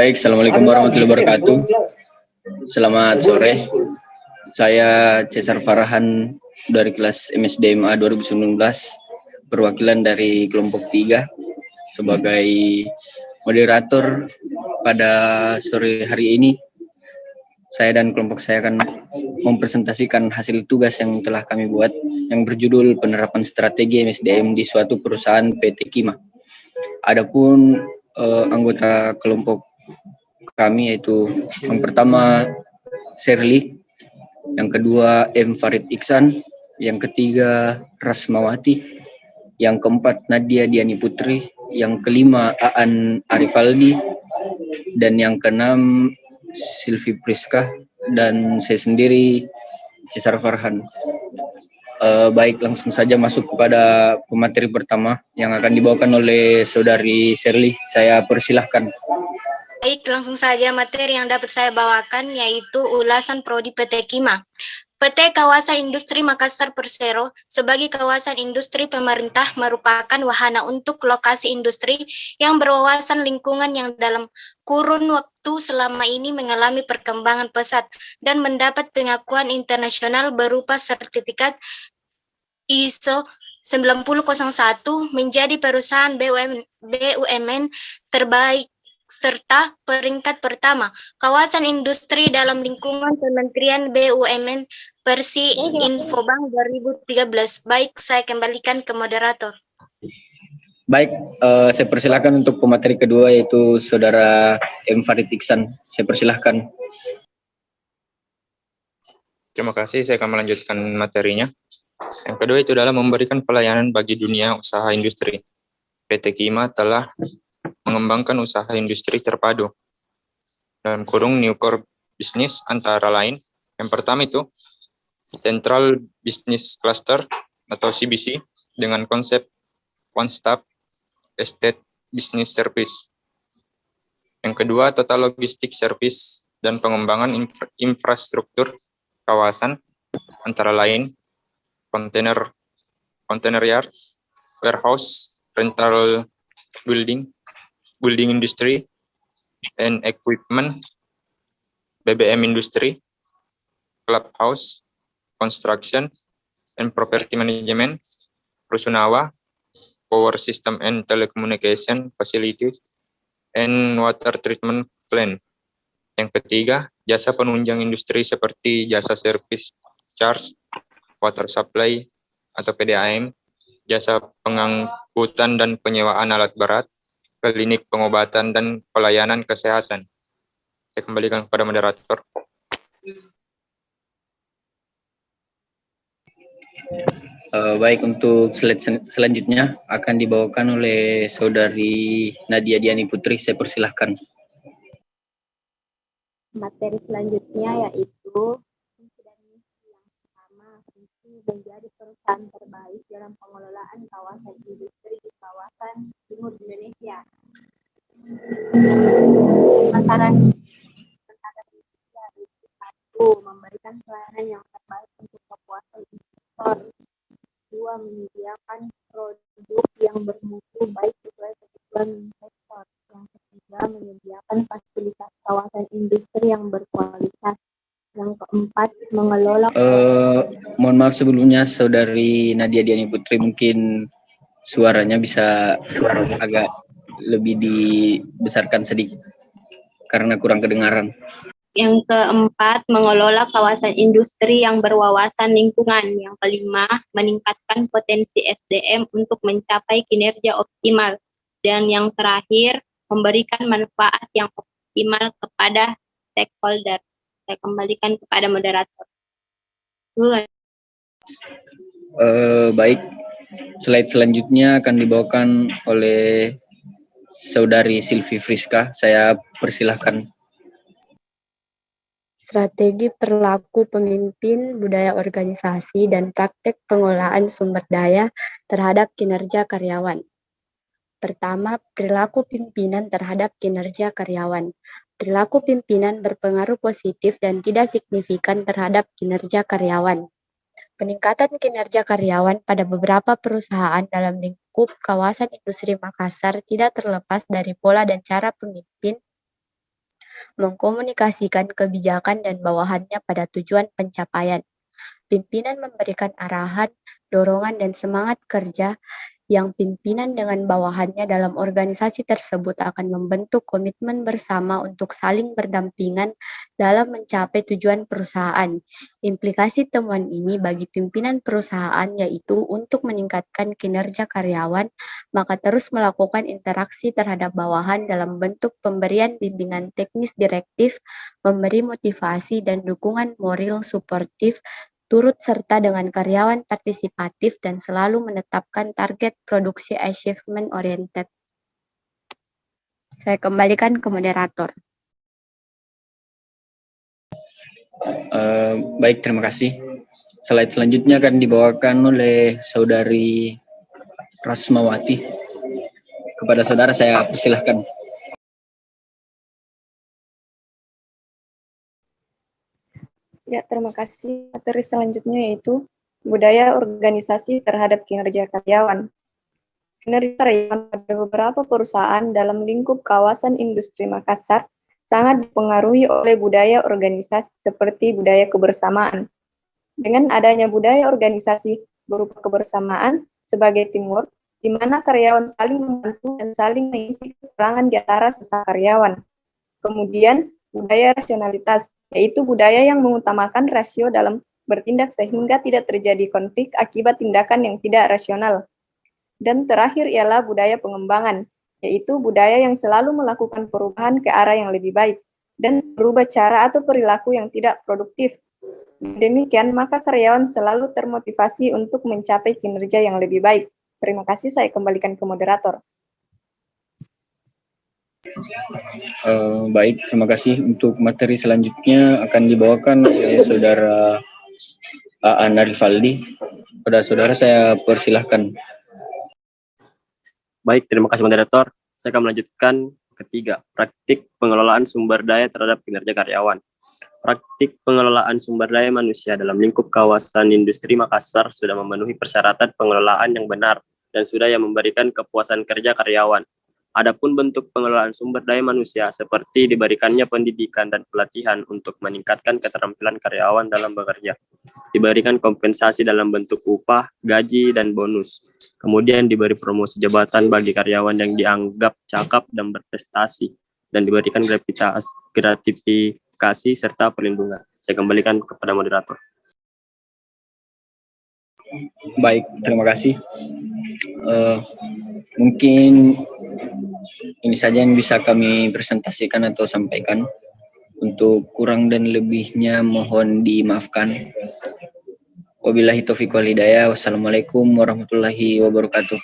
Baik, Assalamualaikum warahmatullahi wabarakatuh. Selamat sore. Saya Cesar Farahan dari kelas MSDMA 2019, perwakilan dari kelompok 3 sebagai moderator pada sore hari ini. Saya dan kelompok saya akan mempresentasikan hasil tugas yang telah kami buat yang berjudul penerapan strategi MSDM di suatu perusahaan PT Kima. Adapun anggota kelompok kami yaitu yang pertama Sherly, yang kedua M. Farid Iksan, yang ketiga Rasmawati, yang keempat Nadia Diani Putri, yang kelima Aan Arifaldi, dan yang keenam Silvi Priska, dan saya sendiri Cesar Farhan. Baik, langsung saja masuk kepada pemateri pertama yang akan dibawakan oleh saudari Sherly. Saya persilahkan. Baik, langsung saja materi yang dapat saya bawakan yaitu ulasan Prodi PT Kima. PT Kawasan Industri Makassar Persero sebagai kawasan industri pemerintah merupakan wahana untuk lokasi industri yang berwawasan lingkungan yang dalam kurun waktu selama ini mengalami perkembangan pesat dan mendapat pengakuan internasional berupa sertifikat ISO 9001 menjadi perusahaan BUMN terbaik serta peringkat pertama kawasan industri dalam lingkungan Kementerian BUMN versi Infobank 2013. Baik, saya kembalikan ke moderator. Baik, saya persilahkan untuk pemateri kedua yaitu saudara M. Farid Iksan. Saya persilahkan. Terima kasih, saya akan melanjutkan materinya. Yang kedua itu adalah memberikan pelayanan bagi dunia usaha industri. PT Kima telah mengembangkan usaha industri terpadu dalam kurung New Core Business antara lain. Yang pertama itu Central Business Cluster atau CBC dengan konsep One Stop Estate Business Service. Yang kedua Total Logistic Service dan pengembangan infrastruktur kawasan antara lain container yard, warehouse, rental building industry, and equipment, BBM industry, clubhouse, construction, and property management, Rusunawa, power system and telecommunication facilities, and water treatment plant. Yang ketiga, jasa penunjang industri seperti jasa service charge, water supply atau PDAM, jasa pengangkutan dan penyewaan alat berat, klinik pengobatan dan pelayanan kesehatan. Saya kembalikan kepada moderator. Baik, untuk slide selanjutnya akan dibawakan oleh saudari Nadia Diani Putri. Saya persilahkan. Materi selanjutnya yaitu menjadi perusahaan terbaik dalam pengelolaan kawasan industri di kawasan timur Indonesia. Sementara Indonesia itu memberikan pelayanan yang terbaik untuk kepuasan investor. Dua, menyediakan produk yang bermutu baik sesuai kebutuhan investor. Yang ketiga, menyediakan fasilitas kawasan industri yang berkualitas. Yang keempat, mengelola. Mohon maaf sebelumnya, saudari Nadia Diani Putri, mungkin suaranya bisa agak lebih dibesarkan sedikit karena kurang kedengaran. Yang keempat, mengelola kawasan industri yang berwawasan lingkungan. Yang kelima, meningkatkan potensi SDM untuk mencapai kinerja optimal. Dan yang terakhir, memberikan manfaat yang optimal kepada stakeholder. Saya kembalikan kepada moderator. Baik, slide selanjutnya akan dibawakan oleh saudari Silvi Priska. Saya persilahkan. Strategi perilaku pemimpin, budaya organisasi, dan praktek pengolahan sumber daya terhadap kinerja karyawan. Pertama, perilaku pimpinan terhadap kinerja karyawan. Perilaku pimpinan berpengaruh positif dan tidak signifikan terhadap kinerja karyawan. Peningkatan kinerja karyawan pada beberapa perusahaan dalam lingkup kawasan industri Makassar tidak terlepas dari pola dan cara pemimpin mengkomunikasikan kebijakan dan bawahannya pada tujuan pencapaian. Pimpinan memberikan arahan, dorongan, dan semangat kerja yang pimpinan dengan bawahannya dalam organisasi tersebut akan membentuk komitmen bersama untuk saling berdampingan dalam mencapai tujuan perusahaan. Implikasi temuan ini bagi pimpinan perusahaan yaitu untuk meningkatkan kinerja karyawan, maka terus melakukan interaksi terhadap bawahan dalam bentuk pemberian bimbingan teknis direktif, memberi motivasi dan dukungan moral suportif, turut serta dengan karyawan partisipatif dan selalu menetapkan target produksi achievement oriented. Saya kembalikan ke moderator. Baik, terima kasih. Slide selanjutnya akan dibawakan oleh Saudari Rasmawati. Kepada saudara saya persilahkan. Ya, terima kasih. Materi selanjutnya yaitu budaya organisasi terhadap kinerja karyawan. Kinerja karyawan pada beberapa perusahaan dalam lingkup kawasan industri Makassar sangat dipengaruhi oleh budaya organisasi seperti budaya kebersamaan. Dengan adanya budaya organisasi berupa kebersamaan sebagai teamwork, di mana karyawan saling membantu dan saling mengisi kekurangan di antara sesama karyawan. Kemudian, budaya rasionalitas, yaitu budaya yang mengutamakan rasio dalam bertindak sehingga tidak terjadi konflik akibat tindakan yang tidak rasional. Dan terakhir ialah budaya pengembangan, yaitu budaya yang selalu melakukan perubahan ke arah yang lebih baik dan berubah cara atau perilaku yang tidak produktif. Demikian, maka karyawan selalu termotivasi untuk mencapai kinerja yang lebih baik. Terima kasih, saya kembalikan ke moderator. Baik, terima kasih. Untuk materi selanjutnya akan dibawakan oleh Saudara Ana Rivaldi. Pada saudara saya persilahkan. Baik, terima kasih moderator. Saya akan melanjutkan ketiga, praktik pengelolaan sumber daya terhadap kinerja karyawan. Praktik pengelolaan sumber daya manusia dalam lingkup kawasan industri Makassar sudah memenuhi persyaratan pengelolaan yang benar dan sudah yang memberikan kepuasan kerja karyawan. Adapun bentuk pengelolaan sumber daya manusia seperti diberikannya pendidikan dan pelatihan untuk meningkatkan keterampilan karyawan dalam bekerja, diberikan kompensasi dalam bentuk upah, gaji, dan bonus. Kemudian diberi promosi jabatan bagi karyawan yang dianggap cakap dan berprestasi, dan diberikan gratifikasi serta perlindungan. Saya kembalikan kepada moderator. Baik, terima kasih. Mungkin ini saja yang bisa kami presentasikan atau sampaikan. Untuk kurang dan lebihnya mohon dimaafkan. Wabillahi taufiq wal hidayah. Wassalamualaikum warahmatullahi wabarakatuh.